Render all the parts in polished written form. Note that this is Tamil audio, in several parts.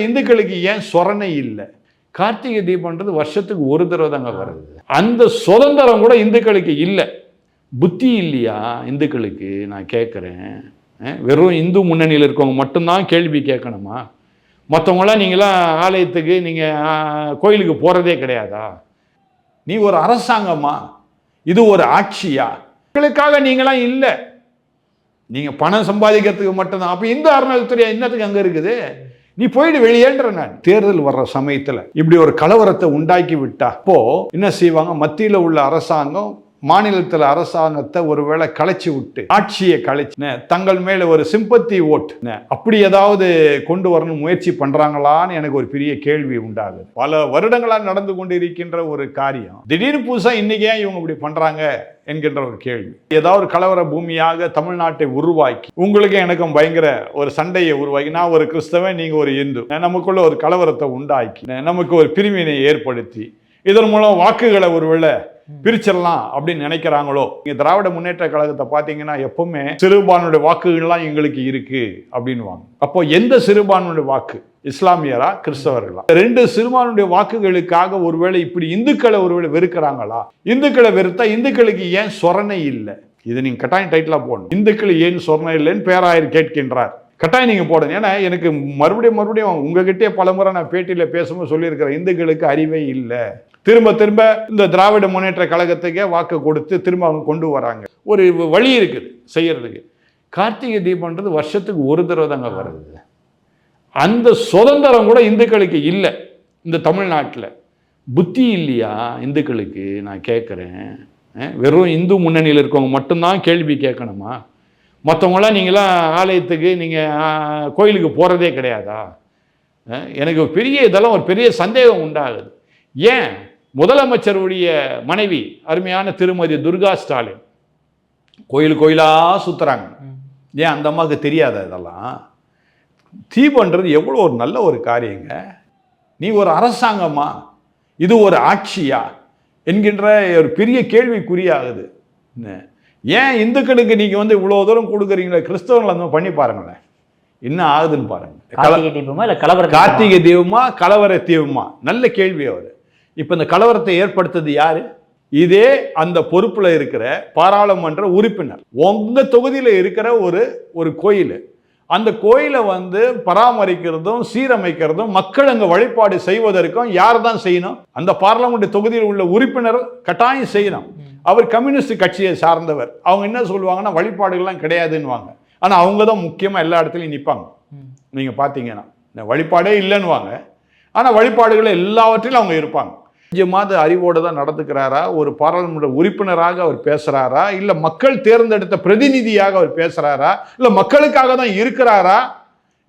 இந்துக்களுக்கு ஏன் சொரணை இல்லை? கார்த்திகை தீபம்ன்றது வருஷத்துக்கு ஒரு தடவை தாங்க வருது. அந்த சுதந்திரம் கூட இந்துக்களுக்கு இல்லை. புத்தி இல்லையா இந்துக்களுக்கு? நான் கேட்குறேன். வெறும் இந்து முன்னணியில் இருக்கவங்க மட்டும்தான் கேள்வி கேட்கணுமா? மற்றவங்களாம் நீங்களாம் ஆலயத்துக்கு நீங்கள் கோயிலுக்கு போகிறதே கிடையாதா? நீ ஒரு அரசாங்கமா? இது ஒரு ஆட்சியா? மக்களுக்காக நீங்களாம் இல்லை. நீங்கள் பணம் சம்பாதிக்கிறதுக்கு மட்டும்தான். அப்போ இந்து அறநிலையத்துறை என்னத்துக்கு அங்கே இருக்குது? நீ போயிடு வெளியேன்ற. நான் தேர்தல் வர்ற சமயத்தில் இப்படி ஒரு கலவரத்தை உண்டாக்கி விட்டா அப்போ என்ன செய்வாங்க? மத்தியில் உள்ள அரசாங்கம் மாநிலத்தில் அரசாங்கத்தை ஒருவேளை கலைச்சி விட்டு ஆட்சியை கலைச்சு தங்கள் மேல ஒரு சிம்பத்தி ஓட் அப்படி ஏதாவது கொண்டு வரணும் முயற்சி பண்றாங்களான்னு எனக்கு ஒரு பெரிய கேள்வி உண்டாகுது. பல வருடங்களாக நடந்து கொண்டு இருக்கின்ற ஒரு காரியம் திடீர்னு புதுசா இன்னைக்கு ஏன் இவங்க இப்படி பண்றாங்க என்கின்ற ஒரு கேள்வி. ஏதாவது ஒரு கலவர பூமியாக தமிழ்நாட்டை உருவாக்கி உங்களுக்கு எனக்கும் பயங்கர ஒரு சண்டையை உருவாக்கி, நான் ஒரு கிறிஸ்தவன் நீங்க ஒரு இந்து, நமக்குள்ள ஒரு கலவரத்தை உண்டாக்கி நமக்கு ஒரு பிரிவினை ஏற்படுத்தி இதன் மூலம் வாக்குகளை ஒருவேளை பிரிச்சிடலாம் அப்படின்னு நினைக்கிறாங்களோ? நீங்க திராவிட முன்னேற்ற கழகத்தை பார்த்தீங்கன்னா எப்பவுமே சிறுபான்மையுடைய வாக்குகள்லாம் எங்களுக்கு இருக்கு அப்படின்வாங்க. அப்போ எந்த சிறுபான்மையுடைய வாக்கு? இஸ்லாமியரா கிறிஸ்தவர்களா? ரெண்டு சிறுபான்மையுடைய வாக்குகளுக்காக ஒருவேளை இப்படி இந்துக்களை ஒருவேளை வெறுக்கிறாங்களா? இந்துக்களை வெறுத்தா இந்துக்களுக்கு ஏன் சொரணை இல்லை? இது நீங்க கட்டாயம் டைட்டிலா போடணும். இந்துக்கள் ஏன் சொரணை இல்லைன்னு பேராயர் கேட்கின்றார். கட்டாயம் நீங்க போடுங்க. ஏன்னா எனக்கு மறுபடியும் உங்ககிட்டே பலமுறை நான் பேட்டியில பேசும்போது சொல்லியிருக்கிறேன், இந்துக்களுக்கு அறிவே இல்லை. திரும்ப இந்த திராவிட முன்னேற்ற கழகத்துக்கே வாக்கு கொடுத்து திரும்ப அவங்க கொண்டு வராங்க. ஒரு வழி இருக்குது செய்யறதுக்கு. கார்த்திகை தீபம்ன்றது வருஷத்துக்கு ஒரு தடவை தாங்க வருது. அந்த சுதந்திரம் கூட இந்துக்களுக்கு இல்லை இந்த தமிழ்நாட்டில். புத்தி இல்லையா இந்துக்களுக்கு? நான் கேட்குறேன். வெறும் இந்து முன்னணியில் இருக்கவங்க மட்டும்தான் கேள்வி கேட்கணுமா? மற்றவங்களாம் நீங்களாம் ஆலயத்துக்கு நீங்கள் கோயிலுக்கு போகிறதே கிடையாதா? எனக்கு பெரிய இதெல்லாம் ஒரு பெரிய சந்தேகம் உண்டாகுது. ஏன் முதலமைச்சருடைய மனைவி அருமையான திருமதி துர்கா ஸ்டாலின் கோயிலா சுத்துறாங்க? ஏன் அந்த அம்மாவுக்கு தெரியாத இதெல்லாம்? தீபன்றது எவ்வளோ ஒரு நல்ல ஒரு காரியங்க. நீ ஒரு அரசாங்கமா? இது ஒரு ஆட்சியா என்கின்ற ஒரு பெரிய கேள்விக்குறியாகுது. ஏன் இந்துக்களுக்கு நீங்க இவ்வளோ தூரம் கொடுக்குறீங்களே, கிறிஸ்தவங்களை அந்த பண்ணி பாருங்களேன் என்ன ஆகுதுன்னு பாருங்க. கார்த்திகை தீபமா கலவர தீபமா? நல்ல கேள்வி. அவர் இப்ப இந்த கலவரத்தை ஏற்படுத்தது யாரு? இதே அந்த பொறுப்புல இருக்கிற பாராளுமன்ற உறுப்பினர். உங்க தொகுதியில இருக்கிற ஒரு கோயில், அந்த கோயிலை பராமரிக்கிறதும் சீரமைக்கிறதும் மக்கள் அங்க வழிபாடு செய்வதற்கும் யார் தான் செய்யணும்? அந்த பாராளுமன்ற தொகுதியில் உள்ள உறுப்பினர் கட்டாயம் செய்யணும். அவர் கம்யூனிஸ்ட் கட்சியை சார்ந்தவர். அவங்க என்ன சொல்லுவாங்கன்னா வழிபாடுகள்லாம் கிடையாதுன்னுவாங்க. ஆனா அவங்க தான் முக்கியமா எல்லா இடத்துலையும் நிற்பாங்க. நீங்க பாத்தீங்கன்னா வழிபாடே இல்லைன்னுவாங்க, ஆனா வழிபாடுகளை எல்லாவற்றிலும் அவங்க இருப்பாங்க. கொஞ்சமாவது அறிவோடு தான் நடந்துக்கிறாரா? ஒரு பாராளுமன்ற உறுப்பினராக அவர் பேசுறாரா? இல்ல மக்கள் தேர்ந்தெடுத்த பிரதிநிதியாக அவர் பேசுறாரா? இல்ல மக்களுக்காக தான் இருக்கிறாரா?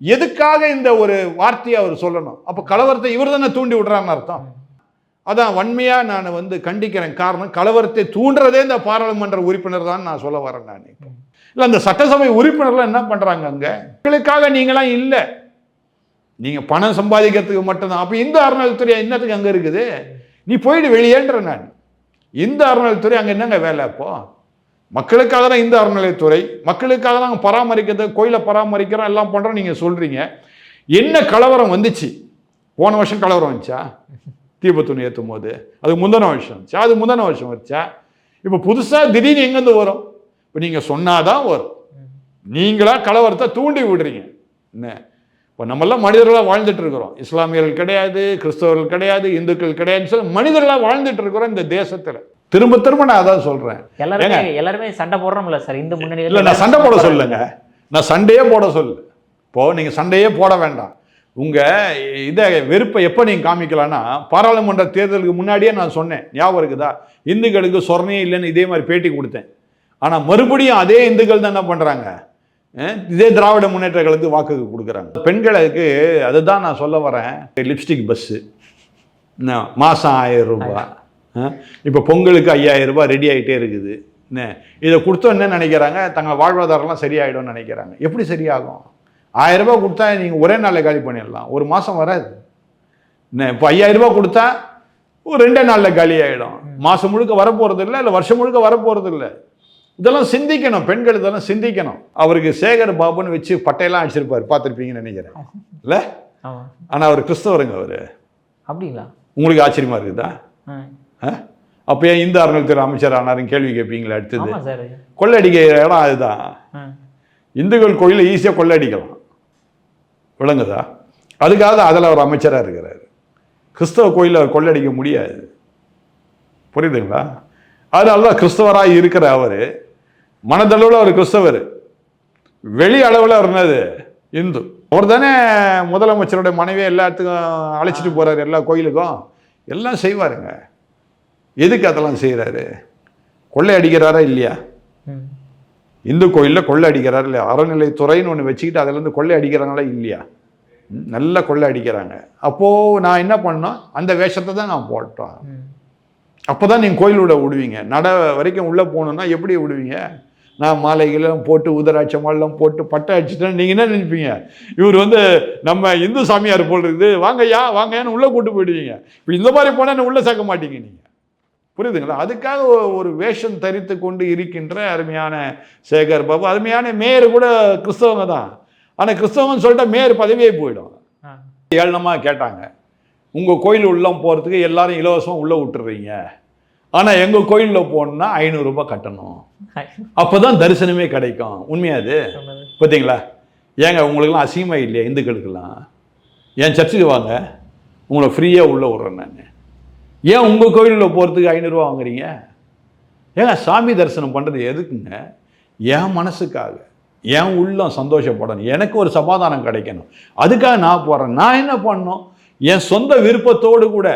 எதுக்காக இந்த ஒரு வார்த்தையை அவர் சொல்லணும்? அப்ப கலவரத்தை இவர் தானே தூண்டி விடுறான்னு அர்த்தம். அதான் வன்மையா நான் கண்டிக்கிறேன். காரணம், கலவரத்தை தூண்டுறதே இந்த பாராளுமன்ற உறுப்பினர் தான் நான் சொல்ல வரேன். நான் இல்ல அந்த சட்டசபை உறுப்பினர்லாம் என்ன பண்றாங்க? அங்க மக்களுக்காக நீங்களாம் இல்லை. நீங்க பணம் சம்பாதிக்கிறதுக்கு மட்டும்தான். அப்ப இந்து அறநிலையத்துறை என்னத்துக்கு அங்க இருக்குது? நீ போயிடு வெளியேன்ற. நான் இந்து அறநிலையத்துறை அங்க என்னங்க வேலை? அப்போ மக்களுக்காக தான் இந்து அறநிலையத்துறை, மக்களுக்காக தான் பராமரிக்கிறது, கோயிலை பராமரிக்கிறோம் எல்லாம் பண்றோம் நீங்க சொல்றீங்க. என்ன கலவரம் வந்துச்சு? போன வருஷம் கலவரம் வந்துச்சா? தீபத்துணி ஏற்றும் போது அது முந்தின வருஷம் வந்துச்சா? அது முந்தின வருஷம் வந்துச்சா? இப்போ புதுசா திடீர்னு எங்கேருந்து வரும்? இப்போ நீங்க சொன்னாதான் வரும். நீங்களா கலவரத்தை தூண்டி விடுறீங்க. என்ன இப்போ நம்மெல்லாம் மனிதர்களாக வாழ்ந்துட்டு இருக்கிறோம். இஸ்லாமியர்கள் கிடையாது, கிறிஸ்தவர்கள் கிடையாது, இந்துக்கள் கிடையாதுன்னு சொல்லி மனிதர்களாக வாழ்ந்துட்டு இருக்கிறோம் இந்த தேசத்துல. திரும்ப நான் அதான் சொல்றேன். எல்லாருமே சண்டை போடுறோம்ல சார் இந்த முன்னணி. இல்லை நான் சண்டை போட சொல்லுங்க, நான் சண்டையே போட சொல்லு. இப்போ நீங்க சண்டையே போட வேண்டாம். உங்க இதை வெறுப்பை எப்போ நீங்க காமிக்கலாம்னா, பாராளுமன்ற தேர்தலுக்கு முன்னாடியே நான் சொன்னேன், ஞாபகம் இருக்குதா? இந்துக்களுக்கு சொரணையே இல்லைன்னு இதே மாதிரி பேட்டி கொடுத்தேன். ஆனா மறுபடியும் அதே இந்துக்கள் தான் என்ன பண்றாங்க? இதே திராவிட முன்னேற்ற கழகத்துக்கு வாக்கு கொடுக்குறாங்க. பெண்களுக்கு அதுதான் நான் சொல்ல வரேன். லிப்ஸ்டிக் பஸ்ஸு மாதம் 1000 ரூபாய், இப்போ பொங்கலுக்கு 5000 ரூபாய் ரெடி ஆகிட்டே இருக்குது. இதை கொடுத்தோம் என்ன நினைக்கிறாங்க? தங்கள் வாழ்வாதாரம்லாம் சரியாயிடும்னு நினைக்கிறாங்க. எப்படி சரியாகும்? 1000 ரூபாய் கொடுத்தா நீங்கள் ஒரே நாளில் காலி பண்ணிடலாம், ஒரு மாதம் வராது. இப்போ 5000 ரூபாய் கொடுத்தா ஒரு 2 நாளில் காலி ஆகிடும். மாதம் முழுக்க வரப்போகிறது இல்லை வருஷம் முழுக்க வரப்போகிறது இல்லை. இதெல்லாம் சிந்திக்கணும், பெண்கள் இதெல்லாம் சிந்திக்கணும். அவருக்கு சேகர் பாபுன்னு வச்சு பட்டையெல்லாம் அடிச்சிருப்பாரு, பார்த்துருப்பீங்கன்னு நினைக்கிறேன். இல்லை ஆமாம். ஆனால் அவர் கிறிஸ்தவருங்க அவர். அப்படிங்களா? உங்களுக்கு ஆச்சரியமா இருக்குதா? ஆ. அப்போ ஏன் இந்து அறநிலையத்துறை அமைச்சர் ஆனாருன்னு கேள்வி கேட்பீங்களா? அடுத்தது ஆமாம் சார். கொள்ளடிக்கிற இடம் அதுதான். இந்துக்கள் கோயிலை ஈஸியாக கொள்ளடிக்கலாம், விளங்குதா? அதுக்காக அதில் அவர் அமைச்சராக இருக்கிறார். கிறிஸ்தவ கோயிலில் அவர் கொள்ளடிக்க முடியாது, புரியுதுங்களா? அதனால தான் கிறிஸ்தவராக இருக்கிற அவர் மனதளவில் அவர் கிறிஸ்தவர், வெளி அளவில் அவர் என்னது இந்து. அவர் தானே முதலமைச்சருடைய மனைவியை எல்லாத்துக்கும் அழைச்சிட்டு போகிறாரு, எல்லா கோயிலுக்கும் எல்லாம் செய்வாருங்க. எதுக்கு அதெல்லாம் செய்கிறாரு? கொள்ளை அடிக்கிறாரா இல்லையா? இந்து கோயிலில் கொள்ளை அடிக்கிறாரு இல்லையா? அறநிலைத்துறைன்னு ஒன்று வச்சுக்கிட்டு அதுலேருந்து கொள்ளை அடிக்கிறாங்களா இல்லையா? நல்லா கொள்ளை அடிக்கிறாங்க. அப்போது நான் என்ன பண்ணோம், அந்த வேஷத்தை தான் நான் போட்டோம். அப்போ தான் நீங்கள் கோயிலோட விடுவீங்க. நட வரைக்கும் உள்ளே போகணுன்னா எப்படி விடுவீங்க? நான் மாலைகளும் போட்டு உதராட்ச மாலைலாம் போட்டு பட்டை அடிச்சுட்டேன். நீங்கள் என்ன நினைப்பீங்க, இவர் நம்ம இந்து சாமியார் போல் இருக்குது, வாங்கய்யா வாங்கன்னு உள்ளே கூட்டு போயிடுவீங்க. இப்போ இந்த மாதிரி போனால் என்ன உள்ளே சேர்க்க மாட்டீங்க நீங்கள், புரியுதுங்களா? அதுக்காக ஒரு வேஷம் தரித்து கொண்டு இருக்கின்ற அருமையான சேகர் பாபு. அருமையான மேயர் கூட கிறிஸ்தவங்க தான். ஆனால் கிறிஸ்தவங்கன்னு சொல்லிட்டா மேயர் பதவியே போயிடும். ஏளனமாக கேட்டாங்க, உங்கள் கோயில் உள்ள போகிறதுக்கு எல்லாரும் இலவசமாக உள்ளே விட்டுறீங்க, ஆனால் எங்கள் கோயிலில் போகணுன்னா 500 ரூபாய் கட்டணும், அப்போ தான் தரிசனமே கிடைக்கும். உண்மையாது பார்த்தீங்களா? ஏங்க உங்களுக்கெல்லாம் அசிங்கமாக இல்லையா? இந்துக்களுக்கெல்லாம் என் சர்ச்சுக்கு வாங்க, உங்களை ஃப்ரீயாக உள்ளே விட்றேன் நான். ஏன் உங்கள் கோயிலில் போகிறதுக்கு 500 ரூபா வாங்குறீங்க? ஏங்க சாமி தரிசனம் பண்ணுறது எதுக்குங்க? என் மனசுக்காக, என் உள்ளம் சந்தோஷப்படணும், எனக்கு ஒரு சமாதானம் கிடைக்கணும், அதுக்காக நான் போகிறேன். நான் என்ன பண்ணணும், என் சொந்த விருப்பத்தோடு கூட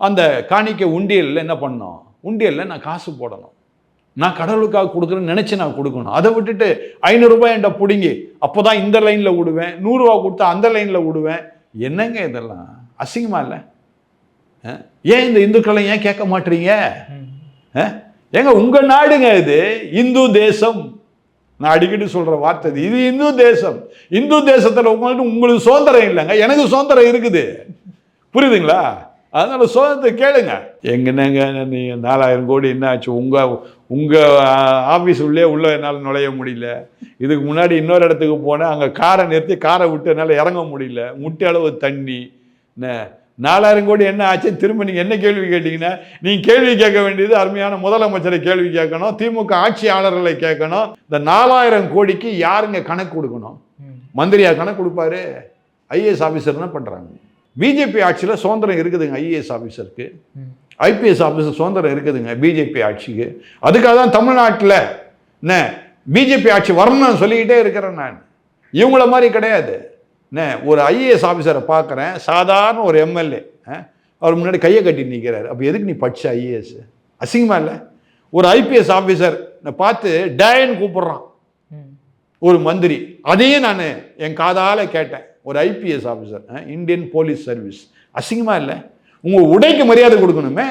அந்த காணிக்கை உண்டியலில் என்ன பண்ணணும், உண்டியலில் நான் காசு போடணும், நான் கடவுளுக்காக கொடுக்குறேன்னு நினச்சி நான் கொடுக்கணும். அதை விட்டுட்டு 500 ரூபாய் என்கிட்ட பிடுங்கி அப்போ தான் இந்த லைனில் விடுவேன், 100 ரூபா கொடுத்தா அந்த லைனில் விடுவேன். என்னங்க இதெல்லாம் அசிங்கமா இல்லை? ஏன் இந்த இந்துக்களை ஏன் கேட்க மாட்டீங்க? ஏங்க உங்கள் நாடுங்க இது, இந்து தேசம். நான் அடிக்கடி சொல்கிற வார்த்தை இது இந்து தேசம். இந்து தேசத்தில் உங்களுக்கு சுதந்திரம் இல்லைங்க, எனக்கு சுதந்திரம் இருக்குது, புரியுதுங்களா? அதனால சுதந்திரத்தை கேளுங்க. எங்கன்னங்க நீங்கள் 4000 கோடி என்ன ஆச்சு? உங்கள் ஆஃபீஸ் உள்ளே என்னால் நுழைய முடியல. இதுக்கு முன்னாடி இன்னொரு இடத்துக்கு போனேன், அங்கே காரை நிறுத்தி காரை விட்டு என்னால் இறங்க முடியல, முட்டை அளவு தண்ணி. 4000 கோடி என்ன ஆச்சு? திரும்ப நீங்கள் என்ன கேள்வி கேட்டீங்கன்னா, நீங்கள் கேள்வி கேட்க வேண்டியது அருமையான முதலமைச்சரை கேள்வி கேட்கணும், திமுக ஆட்சியாளர்களை கேட்கணும். இந்த 4000 கோடிக்கு யாருங்க கணக்கு கொடுக்கணும்? மந்திரியா கணக்கு கொடுப்பாரு? ஐஏஎஸ் ஆஃபீஸர் என்ன பண்ணுறாங்க? பிஜேபி ஆட்சியில் சுதந்திரம் இருக்குதுங்க ஐஏஎஸ் ஆஃபீஸருக்கு, ஐபிஎஸ் ஆஃபீஸர் சுதந்திரம் இருக்குதுங்க பிஜேபி ஆட்சிக்கு. அதுக்காக தான் தமிழ்நாட்டில் என்ன பிஜேபி ஆட்சி வரணும்னு சொல்லிக்கிட்டே இருக்கிறேன் நான். இவங்கள மாதிரி கிடையாது. ஒரு ஐஏஎஸ் ஆஃபீஸரை பார்க்குறேன், சாதாரண ஒரு எம்எல்ஏ, அவர் முன்னாடி கையை கட்டி நிற்கிறாரு. அப்போ எதுக்கு நீ படித்த ஐஏஎஸ்? அசிங்கமா இல்லை? ஒரு ஐபிஎஸ் ஆஃபீஸர் பார்த்து டேன்னு கூப்பிட்றான் ஒரு மந்திரி, அதையும் நான் என் காதால் கேட்டேன். ஒரு IPS officer, Indian police service. அசிங்கமா இல்லை? உங்கள் உடைக்கு மரியாதை கொடுக்கணுமே,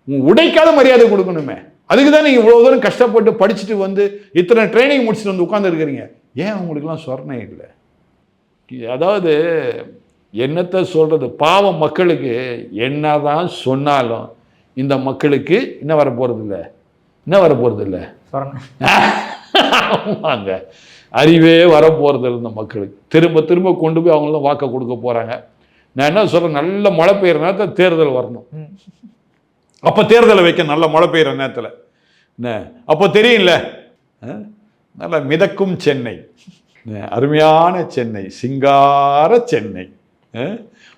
உங்கள் உடைக்காத மரியாதை கொடுக்கணுமே. அதுக்கு தான் நீங்கள் இவ்வளோ தூரம் கஷ்டப்பட்டு படிச்சுட்டு இத்தனை ட்ரைனிங் முடிச்சுட்டு உட்காந்துருக்கிறீங்க. ஏன் உங்களுக்குலாம் சொர்ணம் இல்லை? அதாவது என்னத்தை சொல்கிறது, பாவம் மக்களுக்கு என்னதான் சொன்னாலும் இந்த மக்களுக்கு என்ன வர போகிறது இல்லை, ஆமாங்க, அறிவே வர போகிறது இல்லை இந்த மக்களுக்கு. திரும்ப திரும்ப கொண்டு போய் அவங்களும் வாக்கை கொடுக்க போகிறாங்க. நான் என்ன சொல்கிறேன், நல்ல மழை பெய்கிற நேரத்தில் தேர்தல் வரணும். அப்போ தேர்தலை வைக்க நல்ல மழை பெய்கிற நேரத்தில் என்ன அப்போ தெரியல, நல்ல மிதக்கும் சென்னை, அருமையான சென்னை, சிங்கார சென்னை.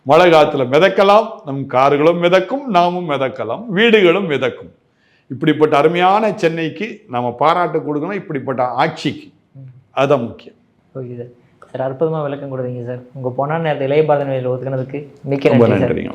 மழை காலத்தில் மிதக்கலாம், நம் கார்களும் மிதக்கும், நாமும் மிதக்கலாம், வீடுகளும் மிதக்கும். இப்படிப்பட்ட அருமையான சென்னைக்கு நம்ம பாராட்டு கொடுக்கணும், இப்படிப்பட்ட ஆட்சிக்கு. அதுதான் முக்கியம். Okay sir. சார் அற்புதமாக விளக்கம் கொடுத்தீங்க சார். உங்கள் பொன்னான நேரத்தை இளைய பாரத நிலையில் ஒதுக்கினதுக்கு மிக்க நன்றி. நன்றிங்க.